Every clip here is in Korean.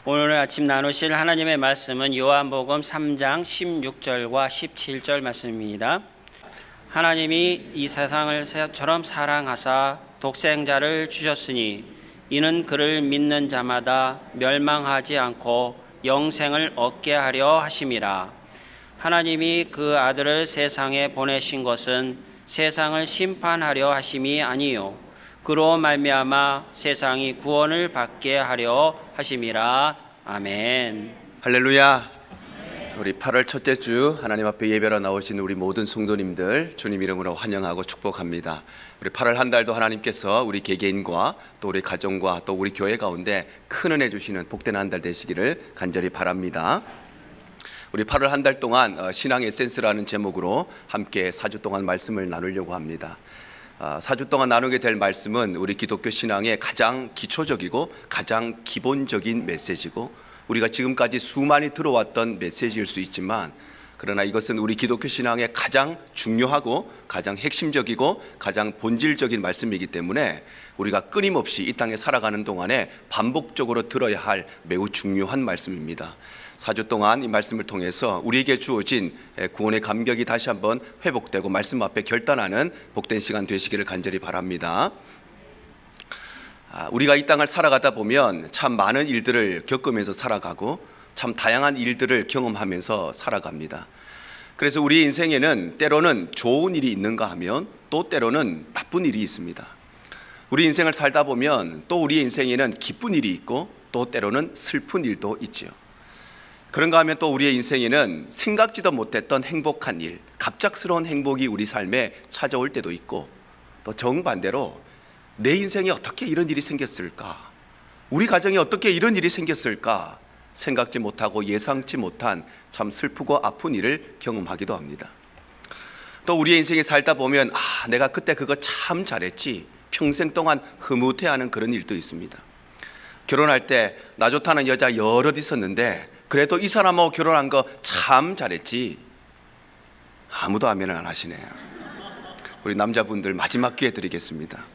오늘 아침 나누실 하나님의 말씀은 요한복음 3장 16절과 17절 말씀입니다. 하나님이 이 세상을 처럼 사랑하사 독생자를 주셨으니 이는 그를 믿는 자마다 멸망하지 않고 영생을 얻게 하려 하심이라. 하나님이 그 아들을 세상에 보내신 것은 세상을 심판하려 하심이 아니요 그로 말미암아 세상이 구원을 받게 하려 하심이라. 아멘. 할렐루야. 우리 8월 첫째 주 하나님 앞에 예배로 나오신 우리 모든 성도님들 주님 이름으로 환영하고 축복합니다. 우리 8월 한 달도 하나님께서 우리 개개인과 또 우리 가정과 또 우리 교회 가운데 큰 은혜 주시는 복된 한 달 되시기를 간절히 바랍니다. 우리 8월 한 달 동안 신앙 에센스라는 제목으로 함께 4주 동안 말씀을 나누려고 합니다. 4주 동안 나누게 될 말씀은 우리 기독교 신앙의 가장 기초적이고 가장 기본적인 메시지고 우리가 지금까지 수많이 들어왔던 메시지일 수 있지만 그러나 이것은 우리 기독교 신앙의 가장 중요하고 가장 핵심적이고 가장 본질적인 말씀이기 때문에 우리가 끊임없이 이 땅에 살아가는 동안에 반복적으로 들어야 할 매우 중요한 말씀입니다. 4주 동안 이 말씀을 통해서 우리에게 주어진 구원의 감격이 다시 한번 회복되고 말씀 앞에 결단하는 복된 시간 되시기를 간절히 바랍니다. 우리가 이 땅을 살아가다 보면 참 많은 일들을 겪으면서 살아가고 참 다양한 일들을 경험하면서 살아갑니다. 그래서 우리 인생에는 때로는 좋은 일이 있는가 하면 또 때로는 나쁜 일이 있습니다. 우리 인생을 살다 보면 또 우리 인생에는 기쁜 일이 있고 또 때로는 슬픈 일도 있지요. 그런가 하면 또 우리의 인생에는 생각지도 못했던 행복한 일, 갑작스러운 행복이 우리 삶에 찾아올 때도 있고 또 정반대로 내 인생에 어떻게 이런 일이 생겼을까? 우리 가정에 어떻게 이런 일이 생겼을까? 생각지 못하고 예상치 못한 참 슬프고 아픈 일을 경험하기도 합니다. 또 우리의 인생에 살다 보면 내가 그때 그거 참 잘했지 평생 동안 흐뭇해하는 그런 일도 있습니다. 결혼할 때 나 좋다는 여자 여럿 있었는데 그래도 이 사람하고 결혼한 거 참 잘했지. 아무도 아멘을 안 하시네요. 우리 남자분들 마지막 기회 드리겠습니다.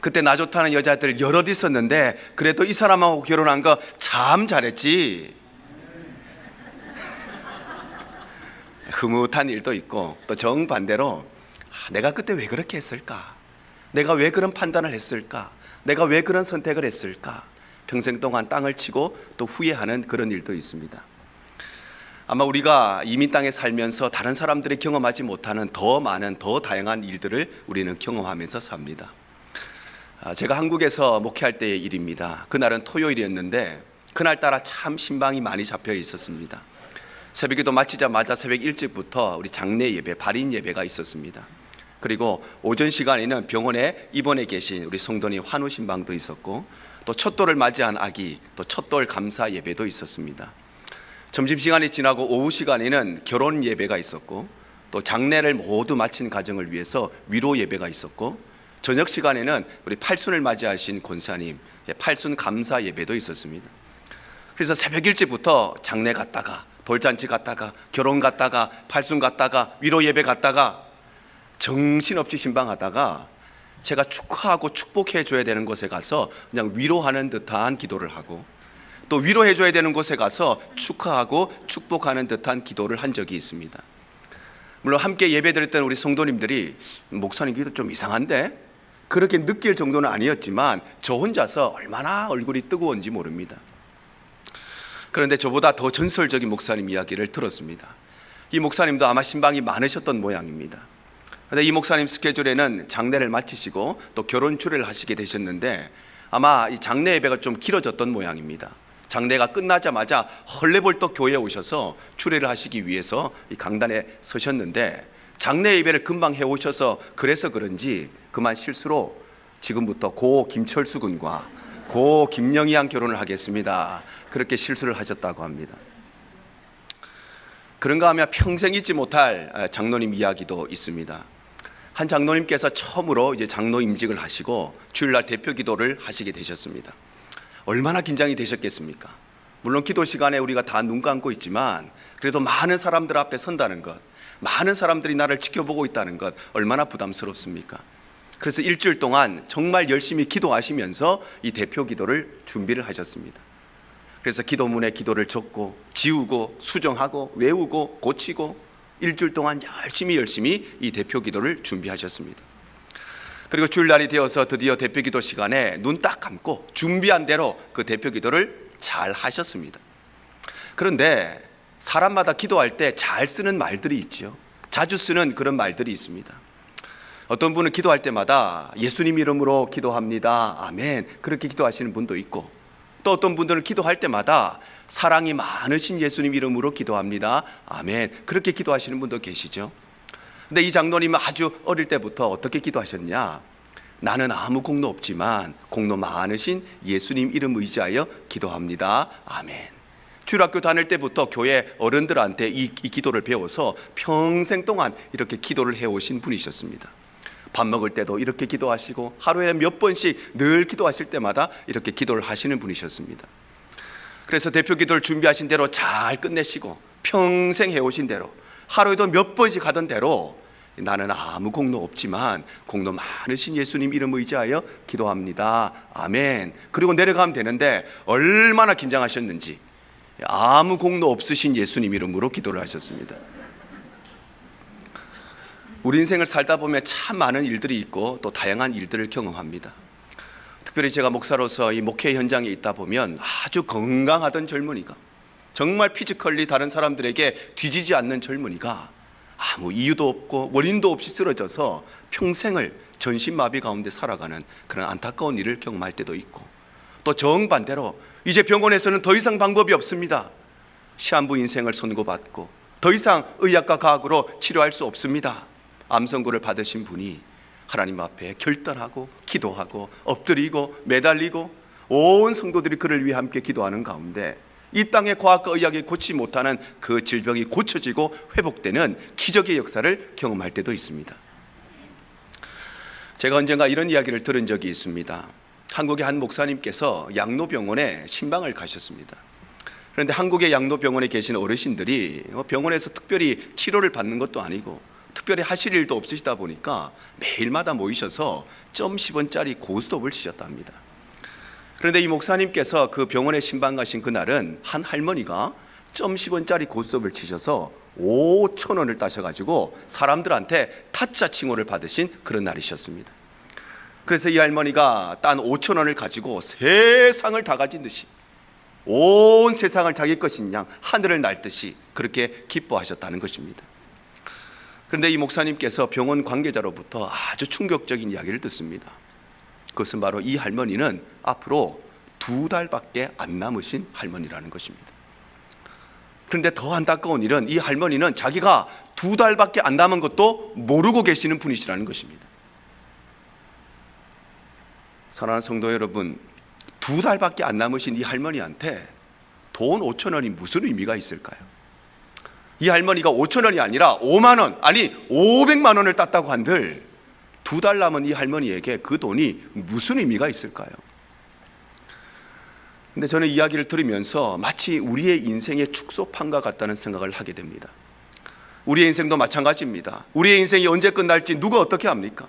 그때 나 좋다는 여자들 여럿 있었는데 그래도 이 사람하고 결혼한 거 참 잘했지. 흐뭇한 일도 있고 또 정반대로 내가 그때 왜 그렇게 했을까? 내가 왜 그런 판단을 했을까? 내가 왜 그런 선택을 했을까? 평생 동안 땅을 치고 또 후회하는 그런 일도 있습니다. 아마 우리가 이민 땅에 살면서 다른 사람들이 경험하지 못하는 더 많은 더 다양한 일들을 우리는 경험하면서 삽니다. 제가 한국에서 목회할 때의 일입니다. 그날은 토요일이었는데 그날따라 참 신방이 많이 잡혀 있었습니다. 새벽기도 마치자마자 새벽 일찍부터 우리 장례 예배, 발인 예배가 있었습니다. 그리고 오전 시간에는 병원에 입원해 계신 우리 성도님 환우 신방도 있었고 또 첫돌을 맞이한 아기, 또 첫돌 감사 예배도 있었습니다. 점심시간이 지나고 오후 시간에는 결혼 예배가 있었고 또 장례를 모두 마친 가정을 위해서 위로 예배가 있었고 저녁 시간에는 우리 팔순을 맞이하신 권사님 팔순 감사 예배도 있었습니다. 그래서 새벽 일찍부터 장례 갔다가 돌잔치 갔다가 결혼 갔다가 팔순 갔다가 위로 예배 갔다가 정신없이 신방하다가 제가 축하하고 축복해 줘야 되는 곳에 가서 그냥 위로하는 듯한 기도를 하고 또 위로해 줘야 되는 곳에 가서 축하하고 축복하는 듯한 기도를 한 적이 있습니다. 물론 함께 예배드렸던 우리 성도님들이 목사님 기도 좀 이상한데 그렇게 느낄 정도는 아니었지만 저 혼자서 얼마나 얼굴이 뜨거운지 모릅니다. 그런데 저보다 더 전설적인 목사님 이야기를 들었습니다. 이 목사님도 아마 신방이 많으셨던 모양입니다. 그런데 이 목사님 스케줄에는 장례를 마치시고 또 결혼 주례를 하시게 되셨는데 아마 이 장례 예배가 좀 길어졌던 모양입니다. 장례가 끝나자마자 헐레벌떡 교회에 오셔서 주례를 하시기 위해서 이 강단에 서셨는데 장례 예배를 금방 해오셔서 그래서 그런지 그만 실수로 지금부터 고 김철수 군과 고 김영희 양 결혼을 하겠습니다. 그렇게 실수를 하셨다고 합니다. 그런가 하면 평생 잊지 못할 장로님 이야기도 있습니다. 한 장로님께서 처음으로 이제 장로 임직을 하시고 주일날 대표 기도를 하시게 되셨습니다. 얼마나 긴장이 되셨겠습니까? 물론 기도 시간에 우리가 다 눈 감고 있지만 그래도 많은 사람들 앞에 선다는 것, 많은 사람들이 나를 지켜보고 있다는 것 얼마나 부담스럽습니까? 그래서 일주일 동안 정말 열심히 기도하시면서 이 대표 기도를 준비를 하셨습니다. 그래서 기도문에 기도를 적고 지우고 수정하고 외우고 고치고 일주일 동안 열심히 이 대표 기도를 준비하셨습니다. 그리고 주일날이 되어서 드디어 대표 기도 시간에 눈 딱 감고 준비한 대로 그 대표 기도를 잘 하셨습니다. 그런데 사람마다 기도할 때 잘 쓰는 말들이 있죠. 자주 쓰는 그런 말들이 있습니다. 어떤 분은 기도할 때마다 예수님 이름으로 기도합니다, 아멘, 그렇게 기도하시는 분도 있고, 또 어떤 분들은 기도할 때마다 사랑이 많으신 예수님 이름으로 기도합니다, 아멘, 그렇게 기도하시는 분도 계시죠. 근데 이 장로님은 아주 어릴 때부터 어떻게 기도하셨냐? 나는 아무 공로 없지만 공로 많으신 예수님 이름 의지하여 기도합니다, 아멘. 주일학교 다닐 때부터 교회 어른들한테 이 기도를 배워서 평생 동안 이렇게 기도를 해오신 분이셨습니다. 밥 먹을 때도 이렇게 기도하시고 하루에 몇 번씩 늘 기도하실 때마다 이렇게 기도를 하시는 분이셨습니다. 그래서 대표 기도를 준비하신 대로 잘 끝내시고 평생 해오신 대로 하루에도 몇 번씩 하던 대로 나는 아무 공로 없지만 공로 많으신 예수님 이름 의지하여 기도합니다, 아멘. 그리고 내려가면 되는데 얼마나 긴장하셨는지 아무 공로 없으신 예수님 이름으로 기도를 하셨습니다. 우리 인생을 살다 보면 참 많은 일들이 있고 또 다양한 일들을 경험합니다. 특별히 제가 목사로서 이 목회 현장에 있다 보면 아주 건강하던 젊은이가, 정말 피지컬리 다른 사람들에게 뒤지지 않는 젊은이가 아무 이유도 없고 원인도 없이 쓰러져서 평생을 전신마비 가운데 살아가는 그런 안타까운 일을 경험할 때도 있고, 또 정반대로 이제 병원에서는 더 이상 방법이 없습니다. 시한부 인생을 선고받고 더 이상 의학과 과학으로 치료할 수 없습니다. 암 선고를 받으신 분이 하나님 앞에 결단하고 기도하고 엎드리고 매달리고 온 성도들이 그를 위해 함께 기도하는 가운데 이 땅의 과학과 의학이 고치지 못하는 그 질병이 고쳐지고 회복되는 기적의 역사를 경험할 때도 있습니다. 제가 언젠가 이런 이야기를 들은 적이 있습니다. 한국의 한 목사님께서 양로병원에 신방을 가셨습니다. 그런데 한국의 양로병원에 계신 어르신들이 병원에서 특별히 치료를 받는 것도 아니고 특별히 하실 일도 없으시다 보니까 매일마다 모이셔서 점 10원짜리 고스톱을 치셨다 합니다. 그런데 이 목사님께서 그 병원에 신방 가신 그날은 한 할머니가 점 10원짜리 고스톱을 치셔서 5,000원을 따셔가지고 사람들한테 타짜 칭호를 받으신 그런 날이셨습니다. 그래서 이 할머니가 딴 5,000원을 가지고 세상을 다 가진 듯이 온 세상을 자기 것인 양 하늘을 날듯이 그렇게 기뻐하셨다는 것입니다. 그런데 이 목사님께서 병원 관계자로부터 아주 충격적인 이야기를 듣습니다. 그것은 바로 이 할머니는 앞으로 2달밖에 안 남으신 할머니라는 것입니다. 그런데 더 안타까운 일은 이 할머니는 자기가 2달밖에 안 남은 것도 모르고 계시는 분이시라는 것입니다. 사랑하는 성도 여러분, 2달밖에 안 남으신 이 할머니한테 돈 5,000원이 무슨 의미가 있을까요? 이 할머니가 5,000원이 아니라 5만 원, 아니 500만 원을 땄다고 한들 2달 남은 이 할머니에게 그 돈이 무슨 의미가 있을까요? 근데 저는 이야기를 들으면서 마치 우리의 인생의 축소판과 같다는 생각을 하게 됩니다. 우리의 인생도 마찬가지입니다. 우리의 인생이 언제 끝날지 누가 어떻게 합니까?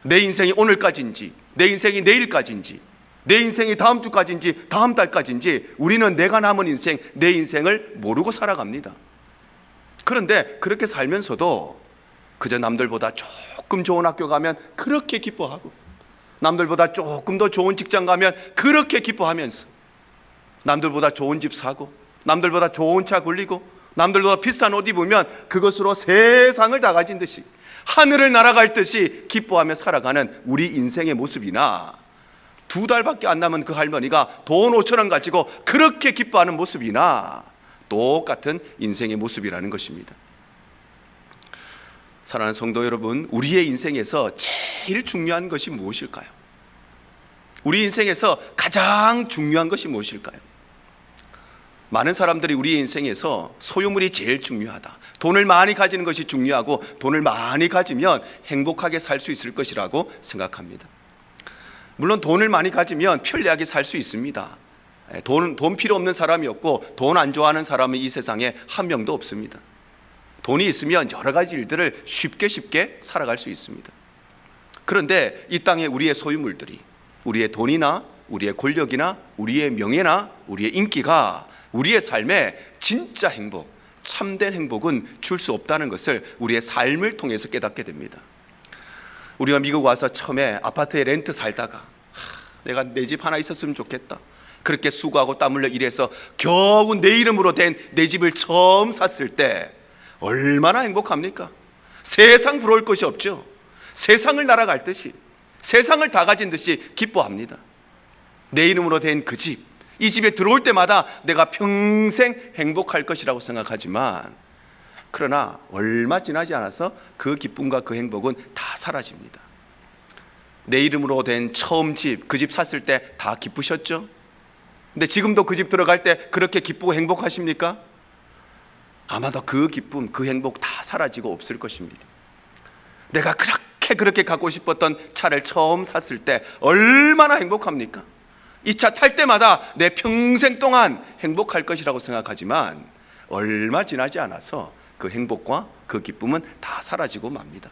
내 인생이 오늘까지인지, 내 인생이 내일까지인지, 내 인생이 다음 주까지인지, 다음 달까지인지 우리는 내가 남은 인생, 내 인생을 모르고 살아갑니다. 그런데 그렇게 살면서도 그저 남들보다 조금 좋은 학교 가면 그렇게 기뻐하고, 남들보다 조금 더 좋은 직장 가면 그렇게 기뻐하면서, 남들보다 좋은 집 사고, 남들보다 좋은 차 굴리고, 남들보다 비싼 옷 입으면 그것으로 세상을 다 가진 듯이, 하늘을 날아갈 듯이 기뻐하며 살아가는 우리 인생의 모습이나, 2달밖에 안 남은 그 할머니가 돈 5,000원 가지고 그렇게 기뻐하는 모습이나 똑같은 인생의 모습이라는 것입니다. 사랑하는 성도 여러분, 우리의 인생에서 제일 중요한 것이 무엇일까요? 우리 인생에서 가장 중요한 것이 무엇일까요? 많은 사람들이 우리 인생에서 소유물이 제일 중요하다, 돈을 많이 가지는 것이 중요하고 돈을 많이 가지면 행복하게 살 수 있을 것이라고 생각합니다. 물론 돈을 많이 가지면 편리하게 살 수 있습니다. 돈 필요 없는 사람이 없고 돈 안 좋아하는 사람은 이 세상에 한 명도 없습니다. 돈이 있으면 여러 가지 일들을 쉽게 살아갈 수 있습니다. 그런데 이 땅에 우리의 소유물들이, 우리의 돈이나 우리의 권력이나 우리의 명예나 우리의 인기가 우리의 삶에 진짜 행복, 참된 행복은 줄 수 없다는 것을 우리의 삶을 통해서 깨닫게 됩니다. 우리가 미국 와서 처음에 아파트에 렌트 살다가 내가 내 집 하나 있었으면 좋겠다, 그렇게 수고하고 땀 흘려 일해서 겨우 내 이름으로 된 내 집을 처음 샀을 때 얼마나 행복합니까? 세상 부러울 것이 없죠. 세상을 날아갈 듯이, 세상을 다 가진 듯이 기뻐합니다. 내 이름으로 된 그 집, 이 집에 들어올 때마다 내가 평생 행복할 것이라고 생각하지만, 그러나 얼마 지나지 않아서 그 기쁨과 그 행복은 다 사라집니다. 내 이름으로 된 처음 집, 그 집 샀을 때 다 기쁘셨죠? 근데 지금도 그 집 들어갈 때 그렇게 기쁘고 행복하십니까? 아마도 그 기쁨, 그 행복 다 사라지고 없을 것입니다. 내가 그렇게 갖고 싶었던 차를 처음 샀을 때 얼마나 행복합니까? 이 차 탈 때마다 내 평생 동안 행복할 것이라고 생각하지만 얼마 지나지 않아서 그 행복과 그 기쁨은 다 사라지고 맙니다.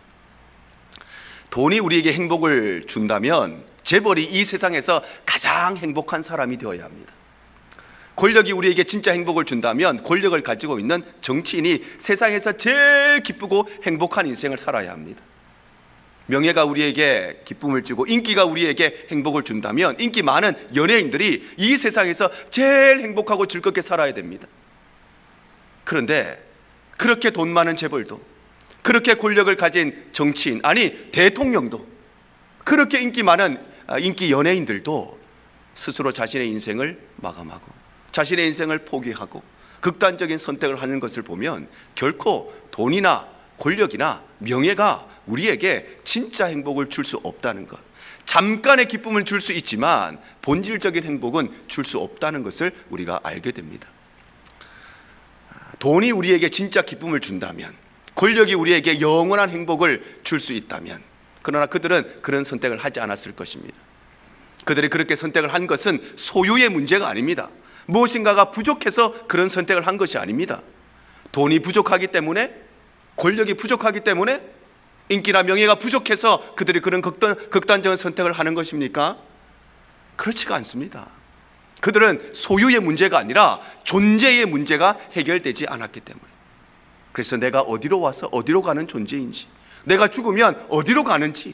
돈이 우리에게 행복을 준다면 재벌이 이 세상에서 가장 행복한 사람이 되어야 합니다. 권력이 우리에게 진짜 행복을 준다면 권력을 가지고 있는 정치인이 세상에서 제일 기쁘고 행복한 인생을 살아야 합니다. 명예가 우리에게 기쁨을 주고 인기가 우리에게 행복을 준다면 인기 많은 연예인들이 이 세상에서 제일 행복하고 즐겁게 살아야 됩니다. 그런데 그렇게 돈 많은 재벌도, 그렇게 권력을 가진 정치인, 아니 대통령도, 그렇게 인기 많은 인기 연예인들도 스스로 자신의 인생을 마감하고 자신의 인생을 포기하고 극단적인 선택을 하는 것을 보면 결코 돈이나 권력이나 명예가 우리에게 진짜 행복을 줄 수 없다는 것, 잠깐의 기쁨을 줄 수 있지만 본질적인 행복은 줄 수 없다는 것을 우리가 알게 됩니다. 돈이 우리에게 진짜 기쁨을 준다면, 권력이 우리에게 영원한 행복을 줄 수 있다면, 그러나 그들은 그런 선택을 하지 않았을 것입니다. 그들이 그렇게 선택을 한 것은 소유의 문제가 아닙니다. 무엇인가가 부족해서 그런 선택을 한 것이 아닙니다. 돈이 부족하기 때문에, 권력이 부족하기 때문에, 인기나 명예가 부족해서 그들이 그런 극단적인 선택을 하는 것입니까? 그렇지가 않습니다. 그들은 소유의 문제가 아니라 존재의 문제가 해결되지 않았기 때문에, 그래서 내가 어디로 와서 어디로 가는 존재인지, 내가 죽으면 어디로 가는지,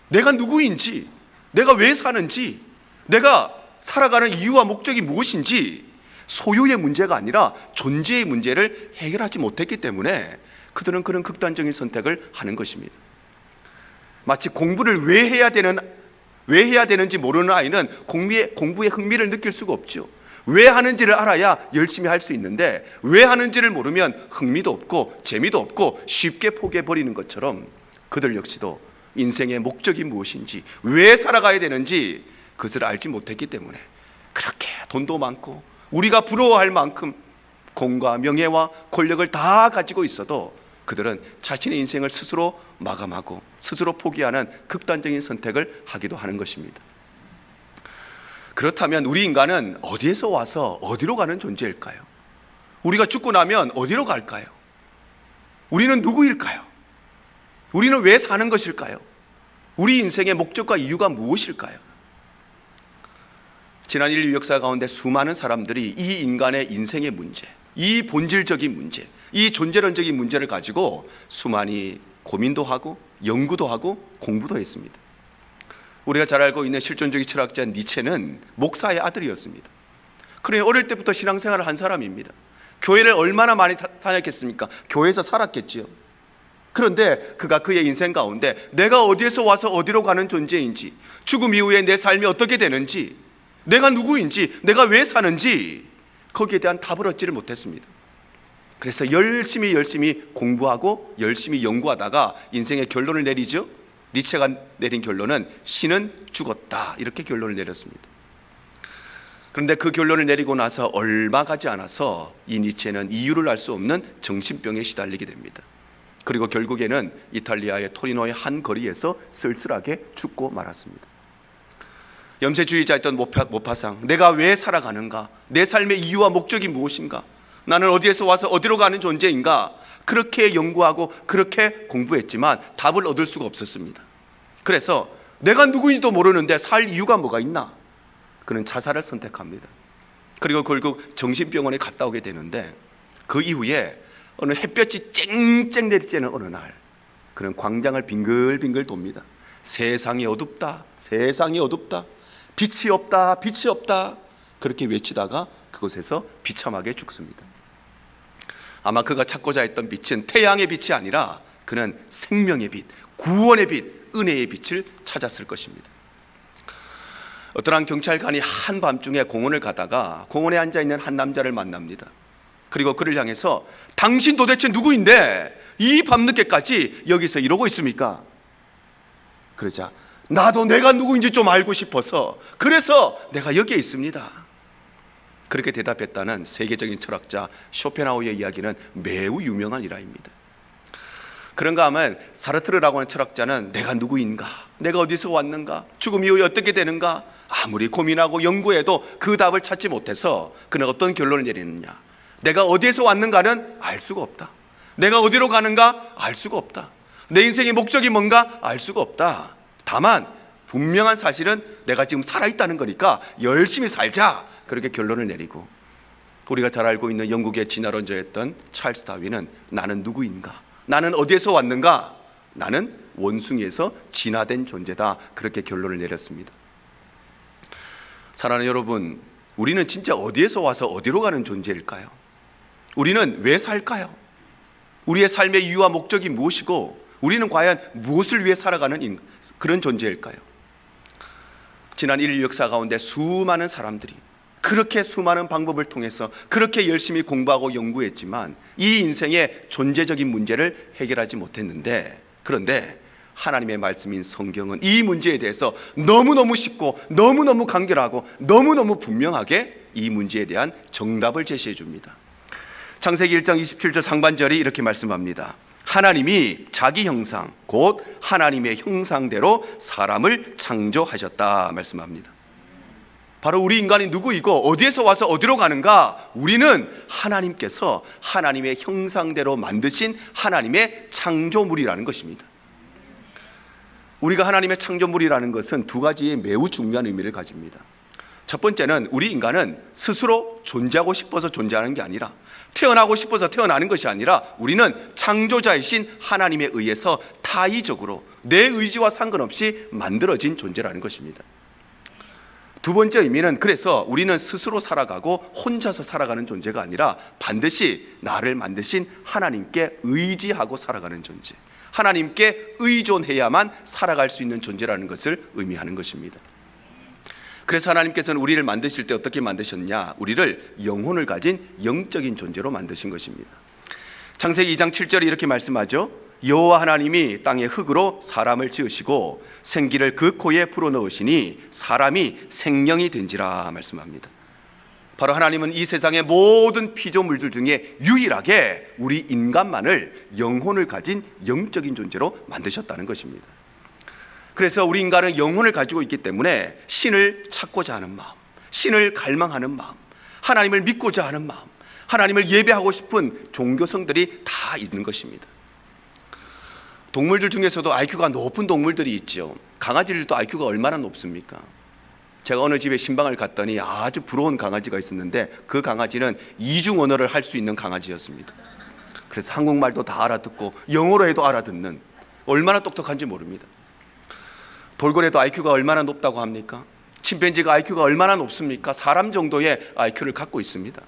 내가 누구인지, 내가 왜 사는지, 내가 살아가는 이유와 목적이 무엇인지, 소유의 문제가 아니라 존재의 문제를 해결하지 못했기 때문에 그들은 그런 극단적인 선택을 하는 것입니다. 마치 공부를 왜 해야 되는지 모르는 아이는 공부에 흥미를 느낄 수가 없죠. 왜 하는지를 알아야 열심히 할 수 있는데 왜 하는지를 모르면 흥미도 없고 재미도 없고 쉽게 포기해버리는 것처럼 그들 역시도 인생의 목적이 무엇인지, 왜 살아가야 되는지 그것을 알지 못했기 때문에 그렇게 돈도 많고 우리가 부러워할 만큼 공과 명예와 권력을 다 가지고 있어도 그들은 자신의 인생을 스스로 마감하고 스스로 포기하는 극단적인 선택을 하기도 하는 것입니다. 그렇다면 우리 인간은 어디에서 와서 어디로 가는 존재일까요? 우리가 죽고 나면 어디로 갈까요? 우리는 누구일까요? 우리는 왜 사는 것일까요? 우리 인생의 목적과 이유가 무엇일까요? 지난 인류 역사 가운데 수많은 사람들이 이 인간의 인생의 문제, 이 본질적인 문제, 이 존재론적인 문제를 가지고 수많이 고민도 하고 연구도 하고 공부도 했습니다. 우리가 잘 알고 있는 실존주의 철학자 니체는 목사의 아들이었습니다. 그러니 어릴 때부터 신앙생활을 한 사람입니다. 교회를 얼마나 많이 다녔겠습니까? 교회에서 살았겠지요. 그런데 그가 그의 인생 가운데 내가 어디에서 와서 어디로 가는 존재인지, 죽음 이후에 내 삶이 어떻게 되는지, 내가 누구인지, 내가 왜 사는지 거기에 대한 답을 얻지를 못했습니다. 그래서 열심히 공부하고 열심히 연구하다가 인생의 결론을 내리죠. 니체가 내린 결론은 신은 죽었다, 이렇게 결론을 내렸습니다. 그런데 그 결론을 내리고 나서 얼마 가지 않아서 이 니체는 이유를 알 수 없는 정신병에 시달리게 됩니다. 그리고 결국에는 이탈리아의 토리노의 한 거리에서 쓸쓸하게 죽고 말았습니다. 염세주의자였던 모파상, 내가 왜 살아가는가? 내 삶의 이유와 목적이 무엇인가? 나는 어디에서 와서 어디로 가는 존재인가? 그렇게 연구하고 그렇게 공부했지만 답을 얻을 수가 없었습니다. 그래서 내가 누구인지도 모르는데 살 이유가 뭐가 있나? 그는 자살을 선택합니다. 그리고 결국 정신병원에 갔다 오게 되는데, 그 이후에 어느 햇볕이 쨍쨍 내리쬐는 어느 날 그는 광장을 빙글빙글 돕니다. 세상이 어둡다, 세상이 어둡다, 빛이 없다, 빛이 없다, 그렇게 외치다가 그곳에서 비참하게 죽습니다. 아마 그가 찾고자 했던 빛은 태양의 빛이 아니라 그는 생명의 빛, 구원의 빛, 은혜의 빛을 찾았을 것입니다. 어떤 한 경찰관이 한밤중에 공원을 가다가 공원에 앉아있는 한 남자를 만납니다. 그리고 그를 향해서 당신 도대체 누구인데 이 밤늦게까지 여기서 이러고 있습니까? 그러자 나도 내가 누구인지 좀 알고 싶어서 그래서 내가 여기에 있습니다. 그렇게 대답했다는 세계적인 철학자 쇼펜하우어의 이야기는 매우 유명한 일화입니다. 그런가 하면 사르트르라고 하는 철학자는 내가 누구인가, 내가 어디서 왔는가, 죽음 이후에 어떻게 되는가 아무리 고민하고 연구해도 그 답을 찾지 못해서 그는 어떤 결론을 내리느냐, 내가 어디에서 왔는가는 알 수가 없다, 내가 어디로 가는가 알 수가 없다, 내 인생의 목적이 뭔가 알 수가 없다. 다만 분명한 사실은 내가 지금 살아있다는 거니까 열심히 살자, 그렇게 결론을 내리고, 우리가 잘 알고 있는 영국의 진화론자였던 찰스 다윈은 나는 누구인가, 나는 어디에서 왔는가, 나는 원숭이에서 진화된 존재다, 그렇게 결론을 내렸습니다. 사랑하는 여러분, 우리는 진짜 어디에서 와서 어디로 가는 존재일까요? 우리는 왜 살까요? 우리의 삶의 이유와 목적이 무엇이고 우리는 과연 무엇을 위해 살아가는 그런 존재일까요? 지난 인류 역사 가운데 수많은 사람들이 그렇게 수많은 방법을 통해서 그렇게 열심히 공부하고 연구했지만 이 인생의 존재적인 문제를 해결하지 못했는데, 그런데 하나님의 말씀인 성경은 이 문제에 대해서 너무너무 쉽고 너무너무 간결하고 너무너무 분명하게 이 문제에 대한 정답을 제시해 줍니다. 창세기 1장 27절 상반절이 이렇게 말씀합니다. 하나님이 자기 형상 곧 하나님의 형상대로 사람을 창조하셨다 말씀합니다. 바로 우리 인간이 누구이고 어디에서 와서 어디로 가는가, 우리는 하나님께서 하나님의 형상대로 만드신 하나님의 창조물이라는 것입니다. 우리가 하나님의 창조물이라는 것은 두 가지의 매우 중요한 의미를 가집니다. 첫 번째는 우리 인간은 스스로 존재하고 싶어서 존재하는 게 아니라, 태어나고 싶어서 태어나는 것이 아니라, 우리는 창조자이신 하나님에 의해서 타의적으로 내 의지와 상관없이 만들어진 존재라는 것입니다. 두 번째 의미는, 그래서 우리는 스스로 살아가고 혼자서 살아가는 존재가 아니라 반드시 나를 만드신 하나님께 의지하고 살아가는 존재, 하나님께 의존해야만 살아갈 수 있는 존재라는 것을 의미하는 것입니다. 그래서 하나님께서는 우리를 만드실 때 어떻게 만드셨냐, 우리를 영혼을 가진 영적인 존재로 만드신 것입니다. 창세기 2장 7절에 이렇게 말씀하죠. 여호와 하나님이 땅의 흙으로 사람을 지으시고 생기를 그 코에 불어넣으시니 사람이 생명이 된지라 말씀합니다. 바로 하나님은 이 세상의 모든 피조물들 중에 유일하게 우리 인간만을 영혼을 가진 영적인 존재로 만드셨다는 것입니다. 그래서 우리 인간은 영혼을 가지고 있기 때문에 신을 찾고자 하는 마음, 신을 갈망하는 마음, 하나님을 믿고자 하는 마음, 하나님을 예배하고 싶은 종교성들이 다 있는 것입니다. 동물들 중에서도 IQ가 높은 동물들이 있죠. 강아지들도 IQ가 얼마나 높습니까? 제가 어느 집에 신방을 갔더니 아주 부러운 강아지가 있었는데 그 강아지는 이중 언어를 할 수 있는 강아지였습니다. 그래서 한국말도 다 알아듣고 영어로 해도 알아듣는, 얼마나 똑똑한지 모릅니다. 돌고래도 IQ가 얼마나 높다고 합니까? 침팬지가 IQ가 얼마나 높습니까? 사람 정도의 IQ를 갖고 있습니다.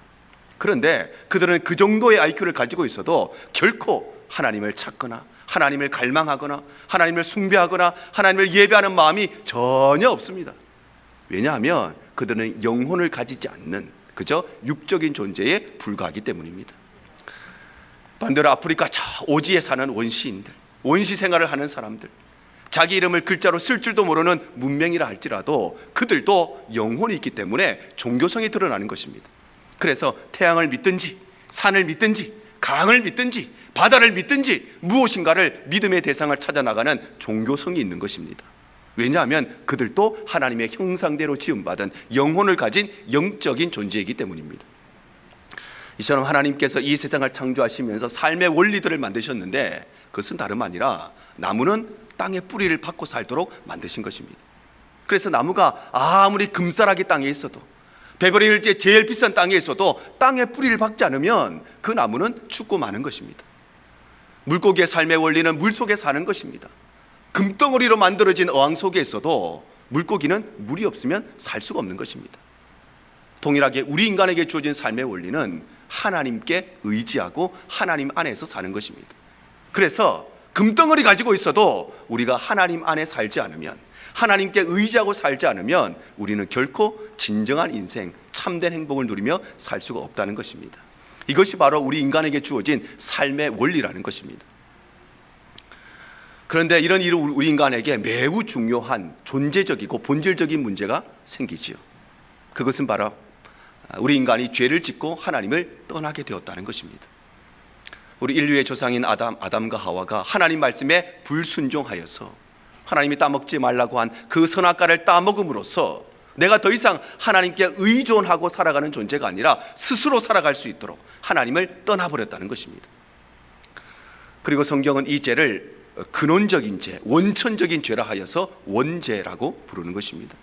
그런데 그들은 그 정도의 IQ를 가지고 있어도 결코 하나님을 찾거나 하나님을 갈망하거나 하나님을 숭배하거나 하나님을 예배하는 마음이 전혀 없습니다. 왜냐하면 그들은 영혼을 가지지 않는 그저 육적인 존재에 불과하기 때문입니다. 반대로 아프리카 저 오지에 사는 원시인들, 원시 생활을 하는 사람들, 자기 이름을 글자로 쓸 줄도 모르는 문명이라 할지라도 그들도 영혼이 있기 때문에 종교성이 드러나는 것입니다. 그래서 태양을 믿든지 산을 믿든지 강을 믿든지 바다를 믿든지 무엇인가를 믿음의 대상을 찾아 나가는 종교성이 있는 것입니다. 왜냐하면 그들도 하나님의 형상대로 지음받은 영혼을 가진 영적인 존재이기 때문입니다. 이처럼 하나님께서 이 세상을 창조하시면서 삶의 원리들을 만드셨는데 그것은 다름 아니라 나무는 땅의 뿌리를 받고 살도록 만드신 것입니다. 그래서 나무가 아무리 금싸라기 땅에 있어도, 베버리 hils의 제일 비싼 땅에 있어도 땅에 뿌리를 박지 않으면 그 나무는 죽고 마는 것입니다. 물고기의 삶의 원리는 물속에 사는 것입니다. 금덩어리로 만들어진 어항 속에 있어도 물고기는 물이 없으면 살 수가 없는 것입니다. 동일하게 우리 인간에게 주어진 삶의 원리는 하나님께 의지하고 하나님 안에서 사는 것입니다. 그래서 금덩어리 가지고 있어도 우리가 하나님 안에 살지 않으면, 하나님께 의지하고 살지 않으면 우리는 결코 진정한 인생, 참된 행복을 누리며 살 수가 없다는 것입니다. 이것이 바로 우리 인간에게 주어진 삶의 원리라는 것입니다. 그런데 이런 일은 우리 인간에게 매우 중요한 존재적이고 본질적인 문제가 생기지요. 그것은 바로 우리 인간이 죄를 짓고 하나님을 떠나게 되었다는 것입니다. 우리 인류의 조상인 아담과 하와가 하나님 말씀에 불순종하여서 하나님이 따먹지 말라고 한 그 선악과를 따먹음으로써 내가 더 이상 하나님께 의존하고 살아가는 존재가 아니라 스스로 살아갈 수 있도록 하나님을 떠나버렸다는 것입니다. 그리고 성경은 이 죄를 근원적인 죄, 원천적인 죄라 하여서 원죄라고 부르는 것입니다.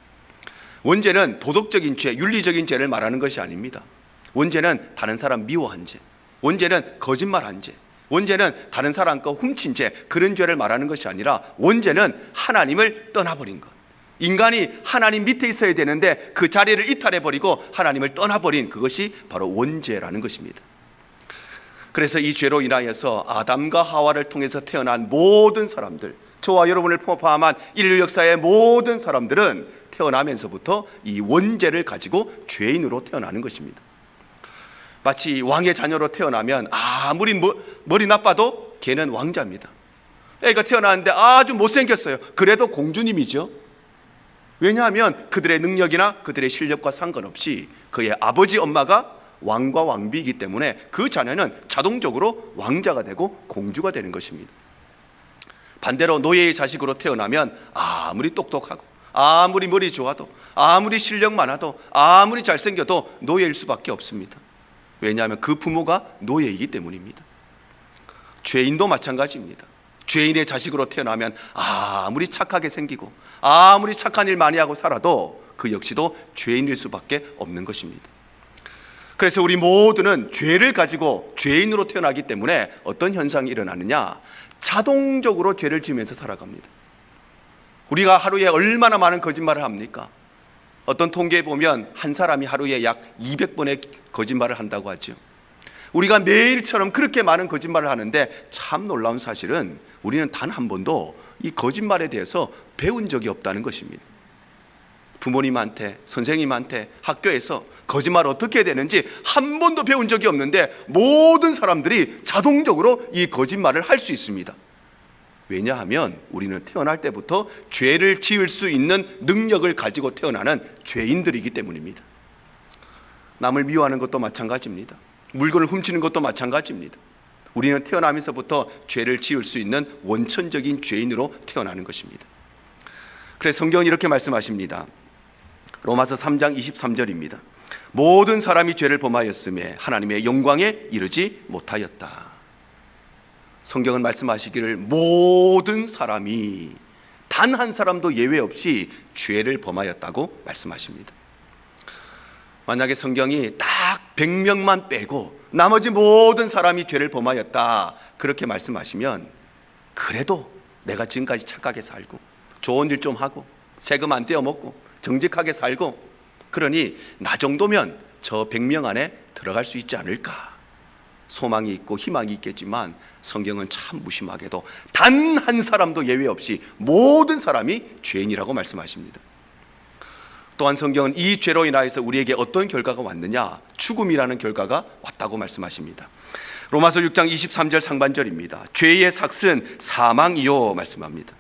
원죄는 도덕적인 죄, 윤리적인 죄를 말하는 것이 아닙니다. 원죄는 다른 사람 미워한 죄, 원죄는 거짓말한 죄, 원죄는 다른 사람 거 훔친 죄, 그런 죄를 말하는 것이 아니라 원죄는 하나님을 떠나버린 것. 인간이 하나님 밑에 있어야 되는데 그 자리를 이탈해버리고 하나님을 떠나버린 그것이 바로 원죄라는 것입니다. 그래서 이 죄로 인하여서 아담과 하와를 통해서 태어난 모든 사람들, 저와 여러분을 포함한 인류 역사의 모든 사람들은 태어나면서부터 이 원죄를 가지고 죄인으로 태어나는 것입니다. 마치 왕의 자녀로 태어나면 아무리 머리 나빠도 걔는 왕자입니다. 애가 태어나는데 아주 못생겼어요. 그래도 공주님이죠. 왜냐하면 그들의 능력이나 그들의 실력과 상관없이 그의 아버지 엄마가 왕과 왕비이기 때문에 그 자녀는 자동적으로 왕자가 되고 공주가 되는 것입니다. 반대로 노예의 자식으로 태어나면 아무리 똑똑하고 아무리 머리 좋아도 아무리 실력 많아도 아무리 잘생겨도 노예일 수밖에 없습니다. 왜냐하면 그 부모가 노예이기 때문입니다. 죄인도 마찬가지입니다. 죄인의 자식으로 태어나면 아무리 착하게 생기고 아무리 착한 일 많이 하고 살아도 그 역시도 죄인일 수밖에 없는 것입니다. 그래서 우리 모두는 죄를 가지고 죄인으로 태어나기 때문에 어떤 현상이 일어나느냐, 자동적으로 죄를 지으면서 살아갑니다. 우리가 하루에 얼마나 많은 거짓말을 합니까? 어떤 통계에 보면 한 사람이 하루에 약 200번의 거짓말을 한다고 하죠. 우리가 매일처럼 그렇게 많은 거짓말을 하는데 참 놀라운 사실은 우리는 단 한 번도 이 거짓말에 대해서 배운 적이 없다는 것입니다. 부모님한테, 선생님한테, 학교에서 거짓말 어떻게 해야 되는지 한 번도 배운 적이 없는데 모든 사람들이 자동적으로 이 거짓말을 할 수 있습니다. 왜냐하면 우리는 태어날 때부터 죄를 지을 수 있는 능력을 가지고 태어나는 죄인들이기 때문입니다. 남을 미워하는 것도 마찬가지입니다. 물건을 훔치는 것도 마찬가지입니다. 우리는 태어나면서부터 죄를 지을 수 있는 원천적인 죄인으로 태어나는 것입니다. 그래서 성경은 이렇게 말씀하십니다. 로마서 3장 23절입니다. 모든 사람이 죄를 범하였음에 하나님의 영광에 이르지 못하였다. 성경은 말씀하시기를 모든 사람이 단 한 사람도 예외 없이 죄를 범하였다고 말씀하십니다. 만약에 성경이 딱 100명만 빼고 나머지 모든 사람이 죄를 범하였다 그렇게 말씀하시면, 그래도 내가 지금까지 착하게 살고 좋은 일 좀 하고 세금 안 떼어먹고 정직하게 살고 그러니 나 정도면 저 100명 안에 들어갈 수 있지 않을까 소망이 있고 희망이 있겠지만, 성경은 참 무심하게도 단 한 사람도 예외 없이 모든 사람이 죄인이라고 말씀하십니다. 또한 성경은 이 죄로 인하여서 우리에게 어떤 결과가 왔느냐, 죽음이라는 결과가 왔다고 말씀하십니다. 로마서 6장 23절 상반절입니다. 죄의 삭은 사망이요 말씀합니다.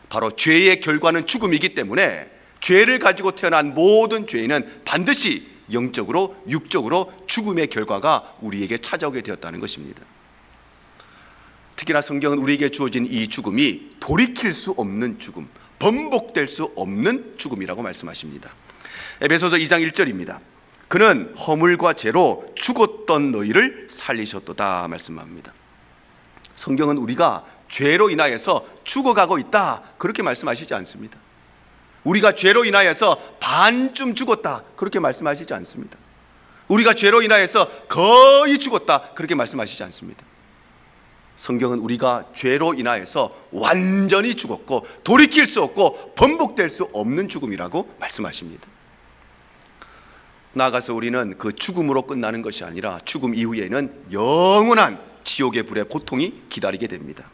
바로 죄의 결과는 죽음이기 때문에 죄를 가지고 태어난 모든 죄인은 반드시 영적으로 육적으로 죽음의 결과가 우리에게 찾아오게 되었다는 것입니다. 특히나 성경은 우리에게 주어진 이 죽음이 돌이킬 수 없는 죽음, 번복될 수 없는 죽음이라고 말씀하십니다. 에베소서 2장 1절입니다. 그는 허물과 죄로 죽었던 너희를 살리셨도다 말씀합니다. 성경은 우리가 죄로 인하여서 죽어가고 있다 그렇게 말씀하시지 않습니다. 우리가 죄로 인하여서 반쯤 죽었다 그렇게 말씀하시지 않습니다. 우리가 죄로 인하여서 거의 죽었다 그렇게 말씀하시지 않습니다. 성경은 우리가 죄로 인하여서 완전히 죽었고 돌이킬 수 없고 번복될 수 없는 죽음이라고 말씀하십니다. 나아가서 우리는 그 죽음으로 끝나는 것이 아니라 죽음 이후에는 영원한 지옥의 불의 고통이 기다리게 됩니다.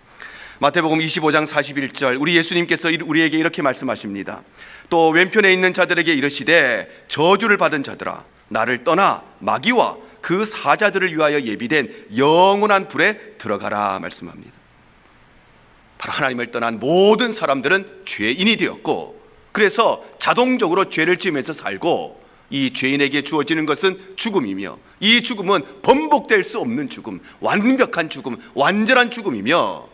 마태복음 25장 41절 우리 예수님께서 우리에게 이렇게 말씀하십니다. 또 왼편에 있는 자들에게 이르시되 저주를 받은 자들아 나를 떠나 마귀와 그 사자들을 위하여 예비된 영원한 불에 들어가라 말씀합니다. 바로 하나님을 떠난 모든 사람들은 죄인이 되었고 그래서 자동적으로 죄를 지으면서 살고 이 죄인에게 주어지는 것은 죽음이며 이 죽음은 번복될 수 없는 죽음, 완벽한 죽음, 완전한 죽음이며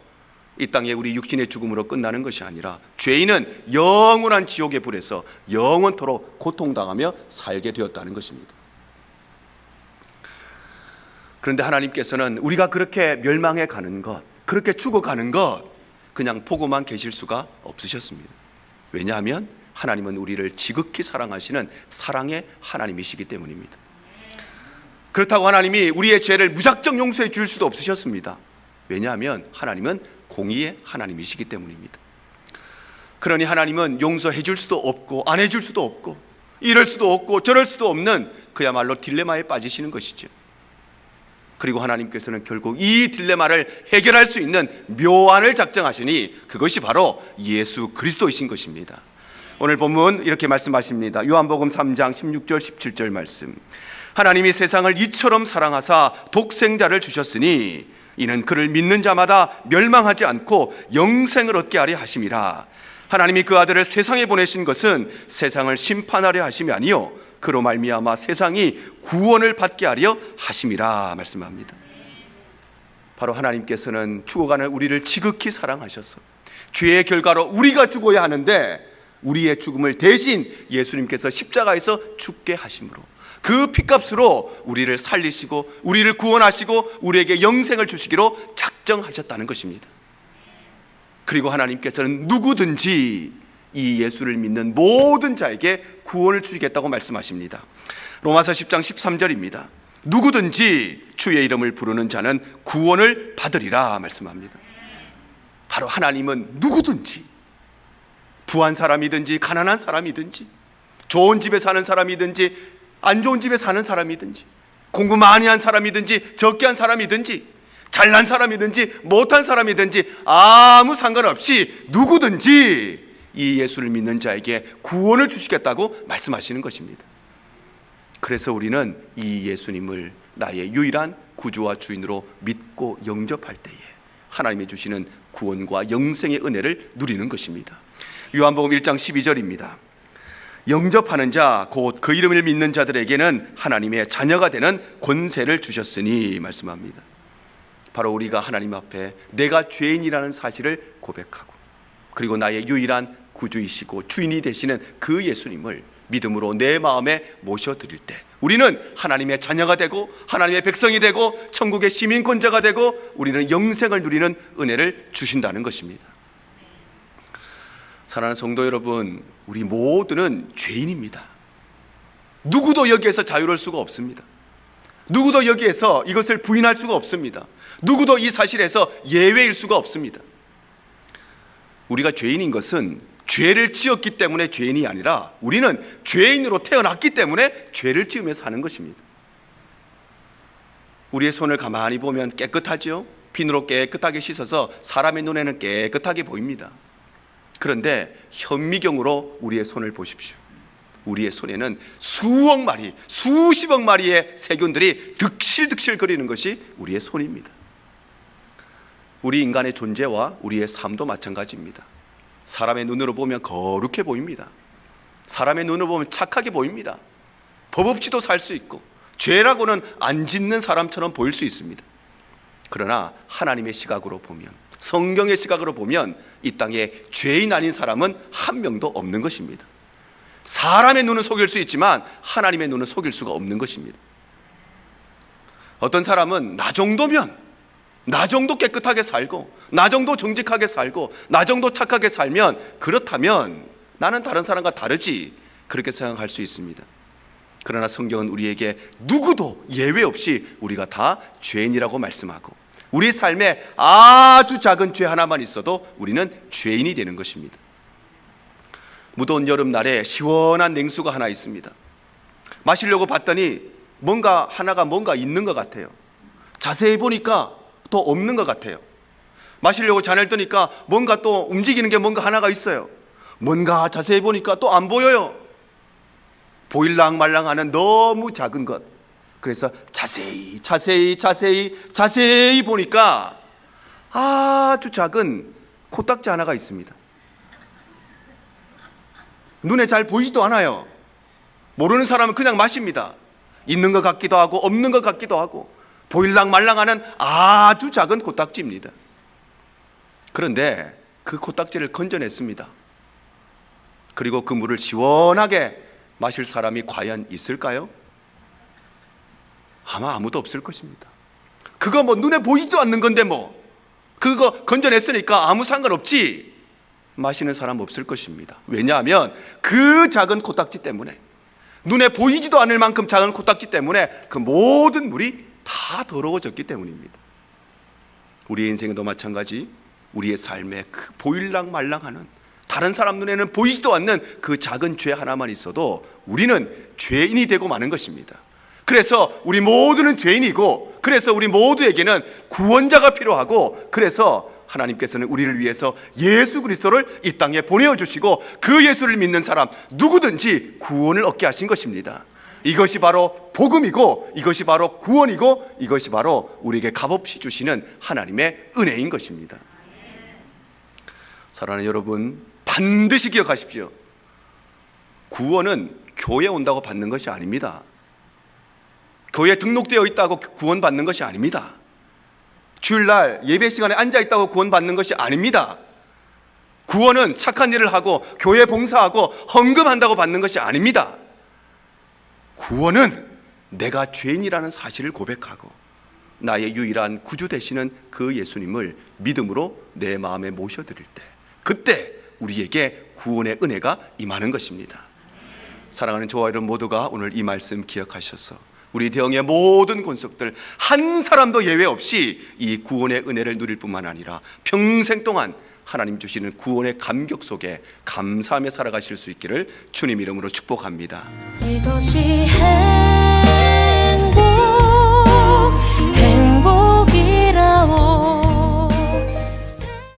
이 땅에 우리 육신의 죽음으로 끝나는 것이 아니라 죄인은 영원한 지옥의 불에서 영원토록 고통당하며 살게 되었다는 것입니다. 그런데 하나님께서는 우리가 그렇게 멸망해 가는 것, 그렇게 죽어가는 것 그냥 보고만 계실 수가 없으셨습니다. 왜냐하면 하나님은 우리를 지극히 사랑하시는 사랑의 하나님이시기 때문입니다. 그렇다고 하나님이 우리의 죄를 무작정 용서해 줄 수도 없으셨습니다. 왜냐하면 하나님은 공의의 하나님이시기 때문입니다. 그러니 하나님은 용서해 줄 수도 없고 안 해 줄 수도 없고 이럴 수도 없고 저럴 수도 없는 그야말로 딜레마에 빠지시는 것이죠. 그리고 하나님께서는 결국 이 딜레마를 해결할 수 있는 묘안을 작정하시니 그것이 바로 예수 그리스도이신 것입니다. 오늘 본문 이렇게 말씀하십니다. 요한복음 3장 16절 17절 말씀. 하나님이 세상을 이처럼 사랑하사 독생자를 주셨으니 이는 그를 믿는 자마다 멸망하지 않고 영생을 얻게 하려 하심이라. 하나님이 그 아들을 세상에 보내신 것은 세상을 심판하려 하심이 아니요 그로 말미암아 세상이 구원을 받게 하려 하심이라 말씀합니다. 바로 하나님께서는 죽어가는 우리를 지극히 사랑하셔서 죄의 결과로 우리가 죽어야 하는데 우리의 죽음을 대신 예수님께서 십자가에서 죽게 하심으로 그 피값으로 우리를 살리시고 우리를 구원하시고 우리에게 영생을 주시기로 작정하셨다는 것입니다. 그리고 하나님께서는 누구든지 이 예수를 믿는 모든 자에게 구원을 주시겠다고 말씀하십니다. 로마서 10장 13절입니다. 누구든지 주의 이름을 부르는 자는 구원을 받으리라 말씀합니다. 바로 하나님은 누구든지 부한 사람이든지 가난한 사람이든지 좋은 집에 사는 사람이든지 안 좋은 집에 사는 사람이든지 공부 많이 한 사람이든지 적게 한 사람이든지 잘난 사람이든지 못한 사람이든지 아무 상관없이 누구든지 이 예수를 믿는 자에게 구원을 주시겠다고 말씀하시는 것입니다. 그래서 우리는 이 예수님을 나의 유일한 구주와 주인으로 믿고 영접할 때에 하나님이 주시는 구원과 영생의 은혜를 누리는 것입니다. 요한복음 1장 12절입니다. 영접하는 자 곧 그 이름을 믿는 자들에게는 하나님의 자녀가 되는 권세를 주셨으니 말씀합니다. 바로 우리가 하나님 앞에 내가 죄인이라는 사실을 고백하고 그리고 나의 유일한 구주이시고 주인이 되시는 그 예수님을 믿음으로 내 마음에 모셔드릴 때 우리는 하나님의 자녀가 되고 하나님의 백성이 되고 천국의 시민권자가 되고 우리는 영생을 누리는 은혜를 주신다는 것입니다. 사랑하는 성도 여러분, 우리 모두는 죄인입니다. 누구도 여기에서 자유로울 수가 없습니다. 누구도 여기에서 이것을 부인할 수가 없습니다. 누구도 이 사실에서 예외일 수가 없습니다. 우리가 죄인인 것은 죄를 지었기 때문에 죄인이 아니라 우리는 죄인으로 태어났기 때문에 죄를 지으며 사는 것입니다. 우리의 손을 가만히 보면 깨끗하죠? 비누로 깨끗하게 씻어서 사람의 눈에는 깨끗하게 보입니다. 그런데 현미경으로 우리의 손을 보십시오. 우리의 손에는 수억 마리, 수십억 마리의 세균들이 득실득실 거리는 것이 우리의 손입니다. 우리 인간의 존재와 우리의 삶도 마찬가지입니다. 사람의 눈으로 보면 거룩해 보입니다. 사람의 눈으로 보면 착하게 보입니다. 법 없이도 살 수 있고 죄라고는 안 짓는 사람처럼 보일 수 있습니다. 그러나 하나님의 시각으로 보면, 성경의 시각으로 보면 이 땅에 죄인 아닌 사람은 한 명도 없는 것입니다. 사람의 눈은 속일 수 있지만 하나님의 눈은 속일 수가 없는 것입니다. 어떤 사람은 나 정도 깨끗하게 살고 나 정도 정직하게 살고 나 정도 착하게 살면 그렇다면 나는 다른 사람과 다르지, 그렇게 생각할 수 있습니다. 그러나 성경은 우리에게 누구도 예외 없이 우리가 다 죄인이라고 말씀하고, 우리 삶에 아주 작은 죄 하나만 있어도 우리는 죄인이 되는 것입니다. 무더운 여름날에 시원한 냉수가 하나 있습니다. 마시려고 봤더니 뭔가 있는 것 같아요. 자세히 보니까 또 없는 것 같아요. 마시려고 잔을 뜨니까 뭔가 또 움직이는 게 뭔가 하나가 있어요. 뭔가 자세히 보니까 또 안 보여요. 보일랑말랑하는 너무 작은 것. 그래서 자세히 보니까 아주 작은 코딱지 하나가 있습니다. 눈에 잘 보이지도 않아요. 모르는 사람은 그냥 마십니다. 있는 것 같기도 하고 없는 것 같기도 하고, 보일랑말랑하는 아주 작은 코딱지입니다. 그런데 그 코딱지를 건져냈습니다. 그리고 그 물을 시원하게 마실 사람이 과연 있을까요? 아마 아무도 없을 것입니다. 그거 뭐 눈에 보이지도 않는 건데 뭐 그거 건져냈으니까 아무 상관없지, 마시는 사람 없을 것입니다. 왜냐하면 그 작은 코딱지 때문에, 눈에 보이지도 않을 만큼 작은 코딱지 때문에 그 모든 물이 다 더러워졌기 때문입니다. 우리의 인생도 마찬가지, 우리의 삶에 그 보일랑말랑하는, 다른 사람 눈에는 보이지도 않는 그 작은 죄 하나만 있어도 우리는 죄인이 되고 마는 것입니다. 그래서 우리 모두는 죄인이고, 그래서 우리 모두에게는 구원자가 필요하고, 그래서 하나님께서는 우리를 위해서 예수 그리스도를 이 땅에 보내어주시고, 그 예수를 믿는 사람 누구든지 구원을 얻게 하신 것입니다. 이것이 바로 복음이고, 이것이 바로 구원이고, 이것이 바로 우리에게 값없이 주시는 하나님의 은혜인 것입니다. 사랑하는 여러분, 반드시 기억하십시오. 구원은 교회에 온다고 받는 것이 아닙니다. 교회에 등록되어 있다고 구원받는 것이 아닙니다. 주일날 예배 시간에 앉아있다고 구원받는 것이 아닙니다. 구원은 착한 일을 하고 교회 봉사하고 헌금한다고 받는 것이 아닙니다. 구원은 내가 죄인이라는 사실을 고백하고 나의 유일한 구주 되시는 그 예수님을 믿음으로 내 마음에 모셔드릴 때, 그때 우리에게 구원의 은혜가 임하는 것입니다. 사랑하는 저와 여러분 모두가 오늘 이 말씀 기억하셔서 우리 대형의 모든 권속들 한 사람도 예외 없이 이 구원의 은혜를 누릴 뿐만 아니라 평생 동안 하나님 주시는 구원의 감격 속에 감사하며 살아가실 수 있기를 주님 이름으로 축복합니다. 이것이